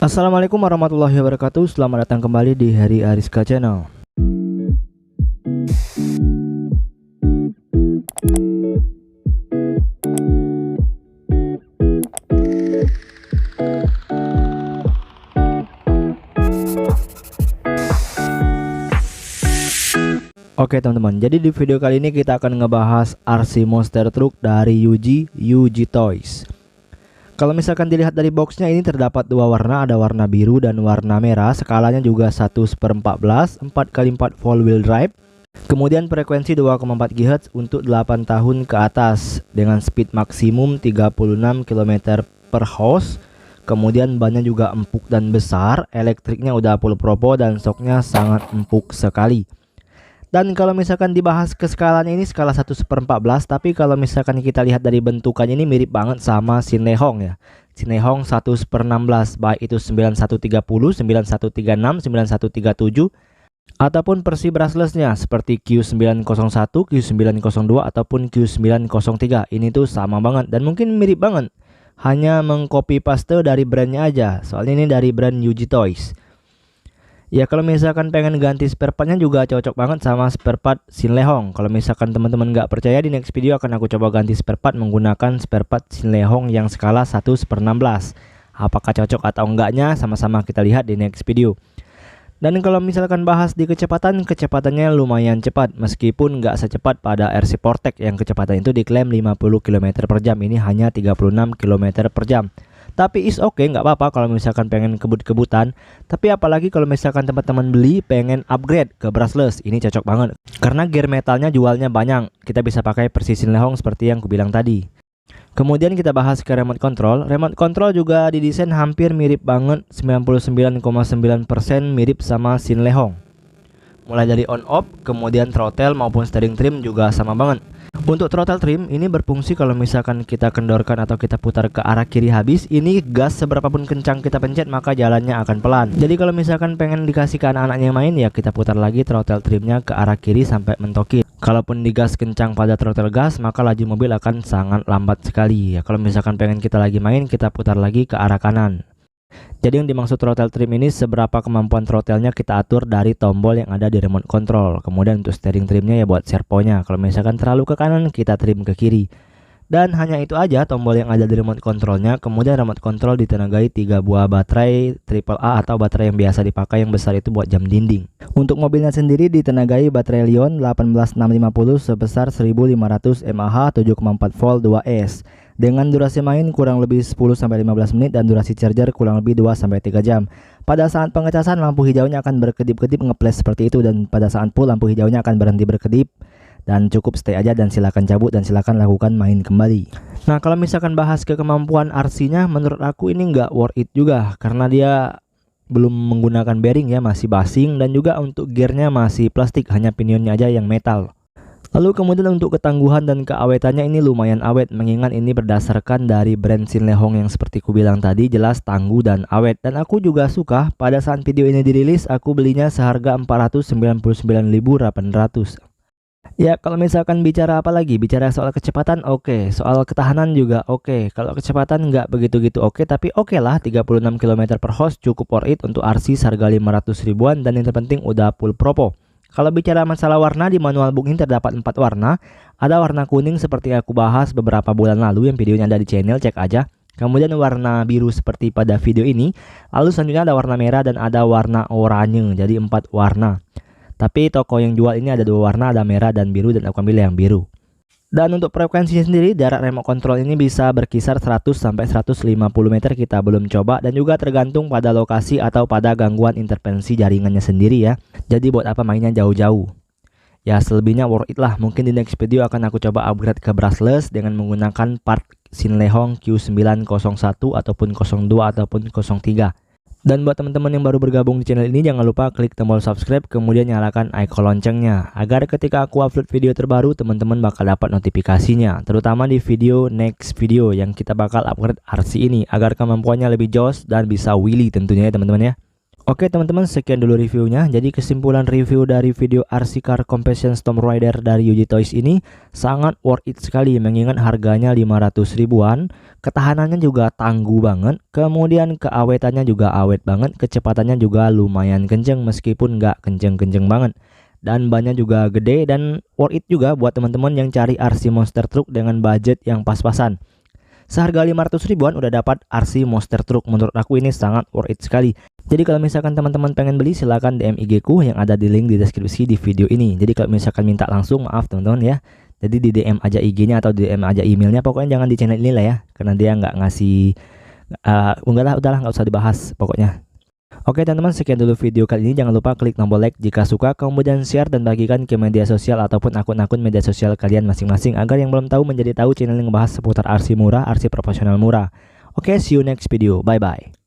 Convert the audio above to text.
Assalamualaikum warahmatullahi wabarakatuh. Selamat datang kembali di Heri Ariska Channel. Oke teman-teman, jadi di video kali ini kita akan ngebahas RC Monster Truck dari UG Toys. Kalau misalkan dilihat dari boxnya, ini terdapat dua warna, ada warna biru dan warna merah. Skalanya juga 1/14 4x4 full wheel drive. Kemudian frekuensi 2,4 GHz untuk 8 tahun ke atas dengan speed maksimum 36 km/h. Kemudian bannya juga empuk dan besar, elektriknya udah full propo dan shocknya sangat empuk sekali. Dan kalau misalkan dibahas ke skalanya, ini skala 1/14, tapi kalau misalkan kita lihat dari bentukannya ini mirip banget sama Sinlehong ya. Sinlehong 1/16, baik itu 9130, 9136, 9137 ataupun versi brushlessnya seperti Q901, Q902 ataupun Q903. Ini tuh sama banget dan mungkin mirip banget. Hanya mengcopy paste dari brandnya aja. Soalnya ini dari brand UG Toys. Ya kalau misalkan pengen ganti spare partnya juga cocok banget sama spare part Sinlehong. Kalau misalkan teman-teman nggak percaya, di next video akan aku coba ganti spare part menggunakan spare part Sinlehong yang skala 1/16. Apakah cocok atau enggaknya sama-sama kita lihat di next video. Dan kalau misalkan bahas di kecepatannya lumayan cepat, meskipun nggak secepat pada RC Portek yang kecepatan itu diklaim 50 km/jam. Ini hanya 36 km/jam. Tapi is oke, nggak apa-apa kalau misalkan pengen kebut-kebutan. Tapi apalagi kalau misalkan teman-teman beli pengen upgrade ke brushless, ini cocok banget. Karena gear metalnya jualnya banyak, kita bisa pakai versi Sinlehong seperti yang kubilang tadi. Kemudian kita bahas ke remote control. Remote control juga didesain hampir mirip banget, 99,9% mirip sama Sinlehong. Mulai dari on off, kemudian throttle maupun steering trim juga sama banget. Untuk throttle trim ini berfungsi kalau misalkan kita kendorkan atau kita putar ke arah kiri habis, ini gas seberapapun kencang kita pencet maka jalannya akan pelan. Jadi kalau misalkan pengen dikasih ke anak-anaknya yang main, ya kita putar lagi throttle trimnya ke arah kiri sampai mentokin. Kalaupun digas kencang pada throttle gas, maka laju mobil akan sangat lambat sekali. Ya kalau misalkan pengen kita lagi main, kita putar lagi ke arah kanan. Jadi yang dimaksud throttle trim ini seberapa kemampuan throttlenya kita atur dari tombol yang ada di remote control. Kemudian untuk steering trimnya ya buat servonya. Kalau misalkan terlalu ke kanan, kita trim ke kiri. Dan hanya itu aja tombol yang ada di remote controlnya. Kemudian remote control ditenagai 3 buah baterai AAA atau baterai yang biasa dipakai, yang besar itu buat jam dinding. Untuk mobilnya sendiri ditenagai baterai Li-ion 18650 sebesar 1500 mAh 7,4 volt 2S. Dengan durasi main kurang lebih 10-15 menit dan durasi charger kurang lebih 2-3 jam. Pada saat pengecasan lampu hijaunya akan berkedip-kedip nge-flash seperti itu, dan pada saat full lampu hijaunya akan berhenti berkedip. Dan cukup stay aja dan silakan cabut dan silakan lakukan main kembali. Nah kalau misalkan bahas ke kemampuan RC-nya, menurut aku ini nggak worth it juga karena dia belum menggunakan bearing ya, masih basing, dan juga untuk gearnya masih plastik, hanya pinionnya aja yang metal. Lalu kemudian untuk ketangguhan dan keawetannya ini lumayan awet, mengingat ini berdasarkan dari brand Sinlehong yang seperti ku bilang tadi, jelas tangguh dan awet. Dan aku juga suka pada saat video ini dirilis, aku belinya seharga 499.800. Ya kalau misalkan bicara apa lagi, bicara soal kecepatan oke, soal ketahanan juga oke. Kalau kecepatan nggak begitu-gitu oke, tapi oke lah, 36 km/h cukup worth it untuk RC seharga 500 ribuan, dan yang terpenting udah full propo. Kalau bicara masalah warna, di manual book ini terdapat 4 warna. Ada warna kuning seperti aku bahas beberapa bulan lalu, yang videonya ada di channel, cek aja. Kemudian warna biru seperti pada video ini. Lalu selanjutnya ada warna merah dan ada warna oranye, jadi 4 warna. Tapi toko yang jual ini ada 2 warna, ada merah dan biru, dan aku ambil yang biru. Dan untuk frekuensinya sendiri, jarak remote control ini bisa berkisar 100-150 meter, kita belum coba, dan juga tergantung pada lokasi atau pada gangguan intervensi jaringannya sendiri ya. Jadi buat apa mainnya jauh-jauh? Ya selebihnya worth it lah. Mungkin di next video akan aku coba upgrade ke brushless dengan menggunakan part Sinlehong Q901 ataupun 02 ataupun 03. Dan buat teman-teman yang baru bergabung di channel ini, jangan lupa klik tombol subscribe, kemudian nyalakan icon loncengnya, agar ketika aku upload video terbaru, teman-teman bakal dapat notifikasinya, terutama di next video yang kita bakal upgrade RC ini, agar kemampuannya lebih jos dan bisa wheelie tentunya ya teman-teman ya. Oke teman-teman, sekian dulu reviewnya. Jadi kesimpulan review dari video RC Car Competition Storm Rider dari UG Toys ini sangat worth it sekali, mengingat harganya 500 ribuan, ketahanannya juga tangguh banget, kemudian keawetannya juga awet banget, kecepatannya juga lumayan kenceng meskipun nggak kenceng-kenceng banget, dan bannya juga gede dan worth it juga buat teman-teman yang cari RC Monster Truck dengan budget yang pas-pasan. Seharga 500 ribuan udah dapat RC Monster Truck, menurut aku ini sangat worth it sekali. Jadi kalau misalkan teman-teman pengen beli, silahkan DM IG ku yang ada di link di deskripsi di video ini. Jadi kalau misalkan minta langsung, maaf teman-teman ya. Jadi di DM aja IG-nya atau DM aja emailnya, pokoknya jangan di channel ini lah ya, karena dia nggak ngasih udahlah nggak usah dibahas pokoknya. Oke teman-teman, sekian dulu video kali ini. Jangan lupa klik tombol like jika suka, kemudian share dan bagikan ke media sosial ataupun akun-akun media sosial kalian masing-masing, agar yang belum tahu menjadi tahu channel yang membahas seputar RC murah, RC profesional murah. Oke, see you next video. Bye bye.